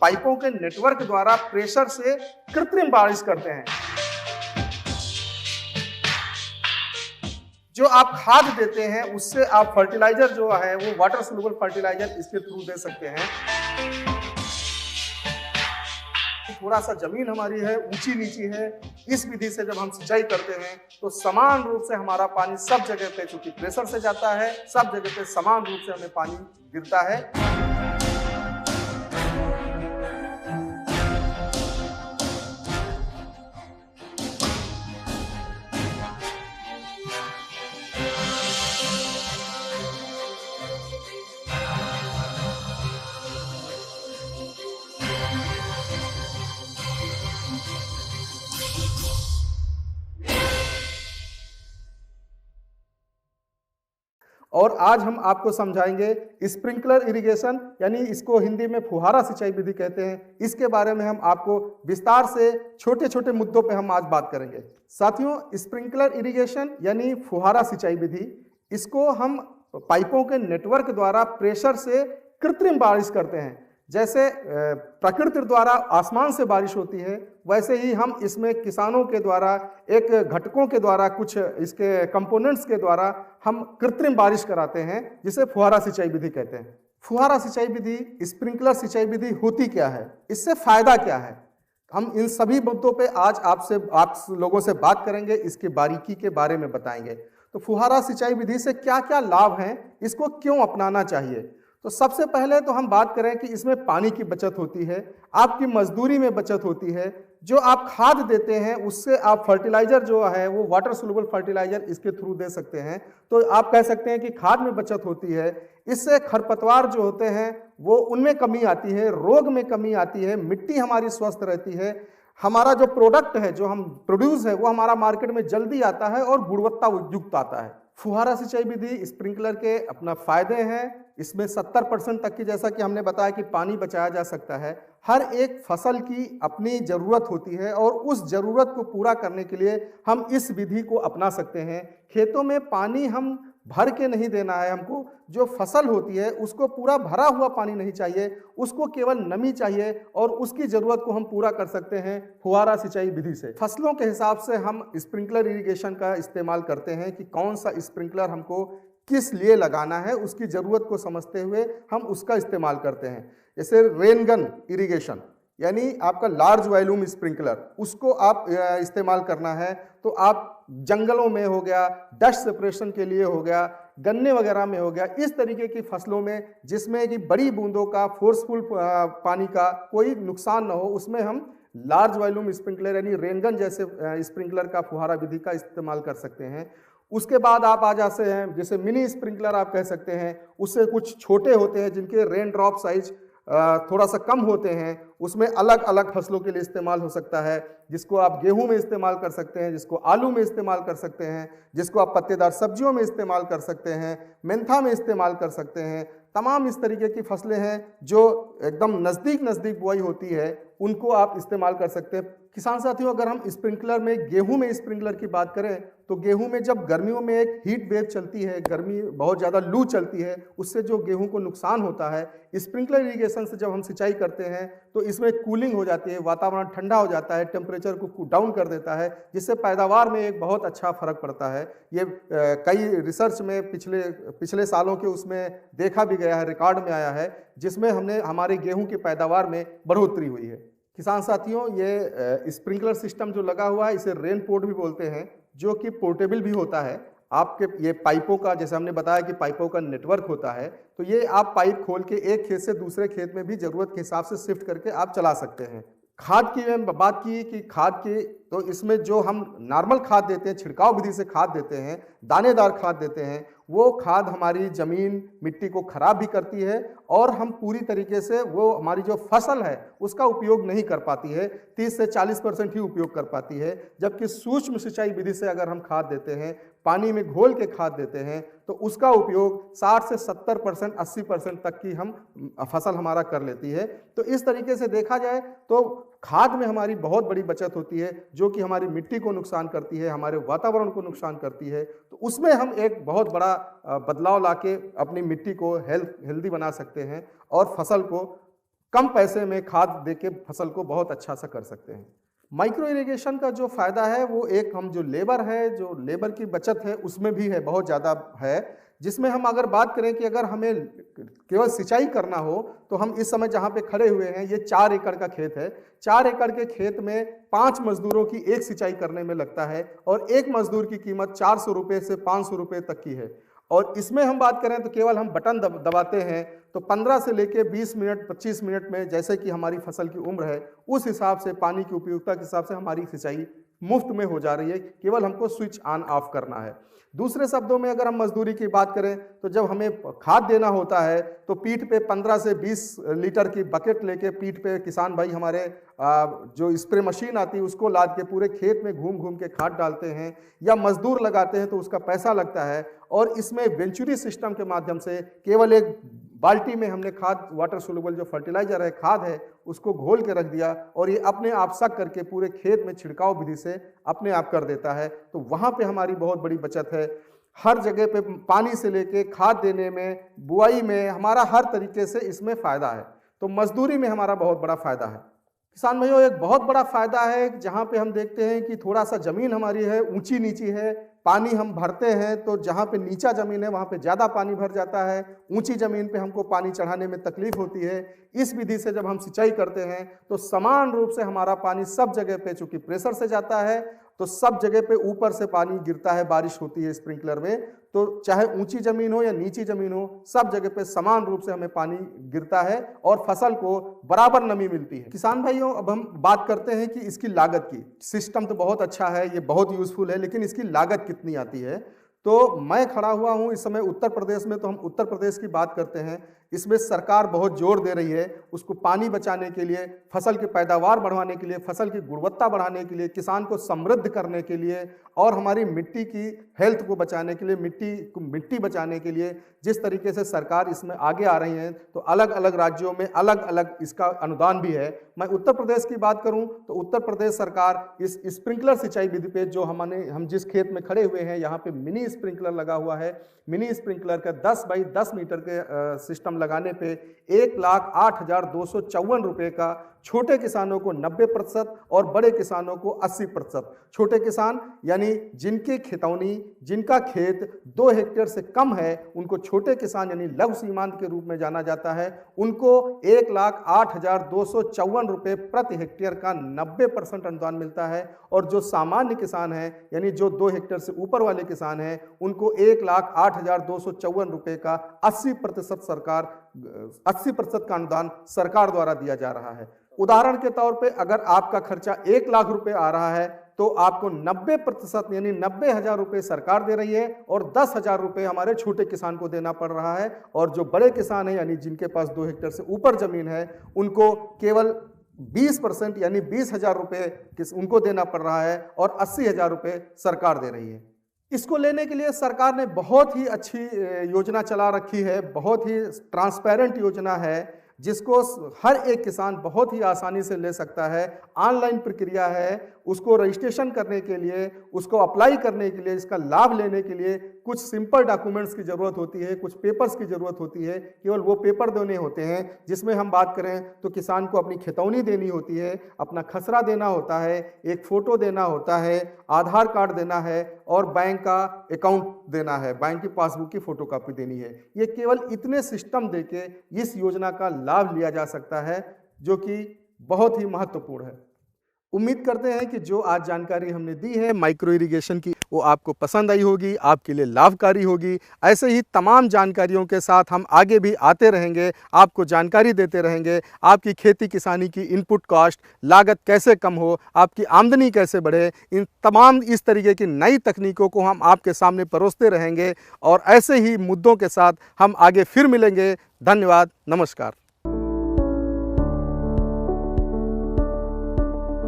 पाइपों के नेटवर्क द्वारा प्रेशर से कृत्रिम बारिश करते हैं। जो आप खाद देते हैं उससे आप फर्टिलाइजर जो है वो वाटर सोल्यूबल फर्टिलाइजर इसके थ्रू दे सकते हैं। थोड़ा सा जमीन हमारी है ऊंची नीची है, इस विधि से जब हम सिंचाई करते हैं तो समान रूप से हमारा पानी सब जगह पे, चूंकि प्रेशर से जाता है, सब जगह पे समान रूप से हमें पानी गिरता है। और आज हम आपको समझाएंगे स्प्रिंकलर इरिगेशन, यानी इसको हिंदी में फुहारा सिंचाई विधि कहते हैं। इसके बारे में हम आपको विस्तार से छोटे छोटे मुद्दों पे हम आज बात करेंगे। साथियों, स्प्रिंकलर इरिगेशन यानी फुहारा सिंचाई विधि, इसको हम पाइपों के नेटवर्क द्वारा प्रेशर से कृत्रिम बारिश करते हैं। जैसे प्रकृति द्वारा आसमान से बारिश होती है, वैसे ही हम इसमें किसानों के द्वारा एक घटकों के द्वारा, कुछ इसके कंपोनेंट्स के द्वारा हम कृत्रिम बारिश कराते हैं, जिसे फुहारा सिंचाई विधि कहते हैं। फुहारा सिंचाई विधि, स्प्रिंकलर सिंचाई विधि होती क्या है, इससे फायदा क्या है, हम इन सभी मुद्दों पे आज आप लोगों से बात करेंगे, इसकी बारीकी के बारे में बताएंगे। तो फुहारा सिंचाई विधि से क्या क्या लाभ हैं, इसको क्यों अपनाना चाहिए। तो सबसे पहले तो हम बात करें कि इसमें पानी की बचत होती है, आपकी मजदूरी में बचत होती है। जो आप खाद देते हैं उससे आप फर्टिलाइजर जो है वो वाटर सोल्यूबल फर्टिलाइजर इसके थ्रू दे सकते हैं। तो आप कह सकते हैं कि खाद में बचत होती है। इससे खरपतवार जो होते हैं वो उनमें कमी आती है, रोग में कमी आती है, मिट्टी हमारी स्वस्थ रहती है, हमारा जो प्रोडक्ट है, जो हम प्रोड्यूस है, वो हमारा मार्केट में जल्दी आता है और गुणवत्ता युक्त आता है। फुहारा सिंचाई विधि स्प्रिंकलर के अपना फायदे हैं। इसमें 70% तक की, जैसा कि हमने बताया, कि पानी बचाया जा सकता है। हर एक फसल की अपनी ज़रूरत होती है और उस ज़रूरत को पूरा करने के लिए हम इस विधि को अपना सकते हैं। खेतों में पानी हम भर के नहीं देना है, हमको जो फसल होती है उसको पूरा भरा हुआ पानी नहीं चाहिए, उसको केवल नमी चाहिए और उसकी ज़रूरत को हम पूरा कर सकते हैं फुहारा सिंचाई विधि से। फसलों के हिसाब से हम स्प्रिंकलर इरिगेशन का इस्तेमाल करते हैं कि कौन सा स्प्रिंकलर हमको किस लिए लगाना है, उसकी ज़रूरत को समझते हुए हम उसका इस्तेमाल करते हैं। जैसे रेन गन इरिगेशन, यानी आपका लार्ज वॉल्यूम स्प्रिंकलर, उसको आप इस्तेमाल करना है तो आप जंगलों में हो गया, डस्ट सेपरेशन के लिए हो गया, गन्ने वगैरह में हो गया, इस तरीके की फसलों में जिसमें कि बड़ी बूंदों का, फोर्सफुल पानी का कोई नुकसान न हो, उसमें हम लार्ज वॉल्यूम स्प्रिंकलर यानी रेनगन जैसे स्प्रिंकलर का फुहारा विधि का इस्तेमाल कर सकते हैं। उसके बाद आप आ जाते हैं, जैसे मिनी स्प्रिंकलर आप कह सकते हैं, उससे कुछ छोटे होते हैं जिनके रेन ड्रॉप साइज थोड़ा सा कम होते हैं, उसमें अलग अलग फसलों के लिए इस्तेमाल हो सकता है, जिसको आप गेहूं में इस्तेमाल कर सकते हैं, जिसको आलू में इस्तेमाल कर सकते हैं, जिसको आप पत्तेदार सब्जियों में इस्तेमाल कर सकते हैं, मेंथा में इस्तेमाल कर सकते हैं। तमाम इस तरीके की फसलें हैं जो एकदम नज़दीक बुआई होती है, उनको आप इस्तेमाल कर सकते हैं। किसान साथियों, अगर हम स्प्रिंकलर में, गेहूं में स्प्रिंकलर की बात करें तो गेहूं में जब गर्मियों में एक हीट वेव चलती है, गर्मी बहुत ज़्यादा लू चलती है, उससे जो गेहूं को नुकसान होता है, स्प्रिंकलर इरिगेशन से जब हम सिंचाई करते हैं तो इसमें कूलिंग हो जाती है, वातावरण ठंडा हो जाता है, टेम्परेचर को डाउन कर देता है, जिससे पैदावार में एक बहुत अच्छा फर्क पड़ता है। ये कई रिसर्च में पिछले सालों के उसमें देखा भी गया है, रिकॉर्ड में आया है, जिसमें हमने हमारे गेहूं की पैदावार में बढ़ोतरी हुई है। किसान साथियों, ये स्प्रिंकलर सिस्टम जो लगा हुआ है इसे रेन पोर्ट भी बोलते हैं, जो कि पोर्टेबल भी होता है। आपके ये पाइपों का, जैसे हमने बताया कि पाइपों का नेटवर्क होता है, तो ये आप पाइप खोल के एक खेत से दूसरे खेत में भी ज़रूरत के हिसाब से शिफ्ट करके आप चला सकते हैं। खाद की मैं बात की कि खाद की, तो इसमें जो हम नॉर्मल खाद देते हैं, छिड़काव विधि से खाद देते हैं, दानेदार खाद देते हैं, वो खाद हमारी ज़मीन मिट्टी को खराब भी करती है और हम पूरी तरीके से वो हमारी जो फसल है उसका उपयोग नहीं कर पाती है, 30 से 40% ही उपयोग कर पाती है। जबकि सूक्ष्म सिंचाई विधि से अगर हम खाद देते हैं, पानी में घोल के खाद देते हैं, तो उसका उपयोग 60 से 70%, 80% तक की हम फसल हमारा कर लेती है। तो इस तरीके से देखा जाए तो खाद में हमारी बहुत बड़ी बचत होती है, जो कि हमारी मिट्टी को नुकसान करती है, हमारे वातावरण को नुकसान करती है। तो उसमें हम एक बहुत बड़ा बदलाव लाके अपनी मिट्टी को हेल्दी बना सकते हैं और फसल को कम पैसे में खाद देके फसल को बहुत अच्छा सा कर सकते हैं। माइक्रो इरिगेशन का जो फ़ायदा है वो एक हम जो लेबर की बचत है उसमें भी है, बहुत ज़्यादा है। जिसमें हम अगर बात करें कि अगर हमें केवल सिंचाई करना हो तो हम इस समय जहाँ पे खड़े हुए हैं ये 4 एकड़ का खेत है। 4 एकड़ के खेत में 5 मजदूरों की एक सिंचाई करने में लगता है और एक मजदूर की कीमत 400 रुपये से 500 रुपये तक की है। और इसमें हम बात करें तो केवल हम बटन दबाते हैं तो 15 से लेके 20 मिनट 25 मिनट में जैसे कि हमारी फसल की उम्र है उस हिसाब से पानी की उपयोगिता के हिसाब से हमारी सिंचाई मुफ्त में हो जा रही है, केवल हमको स्विच ऑन ऑफ करना है। दूसरे शब्दों में अगर हम मजदूरी की बात करें तो जब हमें खाद देना होता है तो पीठ पे 15 से 20 लीटर की बकेट लेके पीठ पे किसान भाई हमारे जो स्प्रे मशीन आती है उसको लाद के पूरे खेत में घूम घूम के खाद डालते हैं, या मजदूर लगाते हैं तो उसका पैसा लगता है। और इसमें वेंचुरी सिस्टम के माध्यम से केवल एक बाल्टी में हमने खाद, वाटर सोल्यूबल जो फर्टिलाइजर है, खाद है, उसको घोल के रख दिया और ये अपने आप सक करके पूरे खेत में छिड़काव विधि से अपने आप कर देता है। तो वहाँ पे हमारी बहुत बड़ी बचत है। हर जगह पे पानी से लेके खाद देने में, बुआई में, हमारा हर तरीके से इसमें फ़ायदा है। तो मजदूरी में हमारा बहुत बड़ा फ़ायदा है। किसान भाइयों, एक बहुत बड़ा फ़ायदा है जहाँ पे हम देखते हैं कि थोड़ा सा ज़मीन हमारी है ऊंची नीची है, पानी हम भरते हैं तो जहाँ पे नीचा ज़मीन है वहाँ पे ज़्यादा पानी भर जाता है, ऊंची ज़मीन पे हमको पानी चढ़ाने में तकलीफ होती है। इस विधि से जब हम सिंचाई करते हैं तो समान रूप से हमारा पानी सब जगह पे, चूँकि प्रेशर से जाता है तो सब जगह पे ऊपर से पानी गिरता है, बारिश होती है स्प्रिंकलर में, तो चाहे ऊंची ज़मीन हो या नीची ज़मीन हो सब जगह पे समान रूप से हमें पानी गिरता है और फसल को बराबर नमी मिलती है। किसान भाइयों, अब हम बात करते हैं कि इसकी लागत की। सिस्टम तो बहुत अच्छा है, ये बहुत यूज़फुल है, लेकिन इसकी लागत कितनी आती है। तो मैं खड़ा हुआ हूँ इस समय उत्तर प्रदेश में, तो हम उत्तर प्रदेश की बात करते हैं। इसमें सरकार बहुत जोर दे रही है उसको पानी बचाने के लिए, फसल की पैदावार बढ़ाने के लिए, फसल की गुणवत्ता बढ़ाने के लिए, किसान को समृद्ध करने के लिए और हमारी मिट्टी की हेल्थ को बचाने के लिए, मिट्टी बचाने के लिए जिस तरीके से सरकार इसमें आगे आ रही है, तो अलग अलग राज्यों में अलग अलग इसका अनुदान भी है। मैं उत्तर प्रदेश की बात करूं तो उत्तर प्रदेश सरकार इस स्प्रिंकलर सिंचाई विधि पे, जो हम जिस खेत में खड़े हुए हैं यहाँ पे मिनी स्प्रिंकलर लगा हुआ है, मिनी स्प्रिंकलर का 10 बाई 10 मीटर के सिस्टम लगाने पे 1,08,254 रुपये का छोटे किसानों को 90% और बड़े किसानों को 80%। छोटे किसान यानी जिनकी खितौनी, जिनका खेत 2 हेक्टेयर से कम है, उनको छोटे किसान यानी लघु सीमांत के रूप में जाना जाता है, उनको 1,08,254 रुपये प्रति हेक्टेयर का 90% अनुदान मिलता है। और जो सामान्य किसान है यानी जो 2 हेक्टेयर से ऊपर वाले किसान हैं, उनको 1,08,254 रुपये का 80% का अनुदान सरकार द्वारा दिया जा रहा है। उदाहरण के तौर पे अगर आपका खर्चा 1 लाख रुपए आ रहा है तो आपको 90% यानी 90,000 रुपये सरकार दे रही है और 10,000 रुपये हमारे छोटे किसान को देना पड़ रहा है। और जो बड़े किसान हैं यानी जिनके पास 2 हेक्टेयर से ऊपर जमीन है, उनको केवल 20% यानी 20,000 रुपये उनको देना पड़ रहा है और 80,000 रुपये सरकार दे रही है। इसको लेने के लिए सरकार ने बहुत ही अच्छी योजना चला रखी है, बहुत ही ट्रांसपेरेंट योजना है जिसको हर एक किसान बहुत ही आसानी से ले सकता है। ऑनलाइन प्रक्रिया है, उसको रजिस्ट्रेशन करने के लिए, उसको अप्लाई करने के लिए, इसका लाभ लेने के लिए कुछ सिंपल डॉक्यूमेंट्स की ज़रूरत होती है, कुछ पेपर्स की ज़रूरत होती है, केवल वो पेपर देने होते हैं। जिसमें हम बात करें तो किसान को अपनी खितौनी देनी होती है, अपना खसरा देना होता है, एक फ़ोटो देना होता है, आधार कार्ड देना है और बैंक का अकाउंट देना है, बैंक की पासबुक की फ़ोटोकॉपी देनी है। ये केवल इतने सिस्टम देके इस योजना का लाभ लिया जा सकता है, जो कि बहुत ही महत्वपूर्ण है। उम्मीद करते हैं कि जो आज जानकारी हमने दी है माइक्रो इरिगेशन की, वो आपको पसंद आई होगी, आपके लिए लाभकारी होगी। ऐसे ही तमाम जानकारियों के साथ हम आगे भी आते रहेंगे, आपको जानकारी देते रहेंगे। आपकी खेती किसानी की इनपुट कॉस्ट, लागत कैसे कम हो, आपकी आमदनी कैसे बढ़े, इन तमाम इस तरीके की नई तकनीकों को हम आपके सामने परोसते रहेंगे और ऐसे ही मुद्दों के साथ हम आगे फिर मिलेंगे। धन्यवाद, नमस्कार।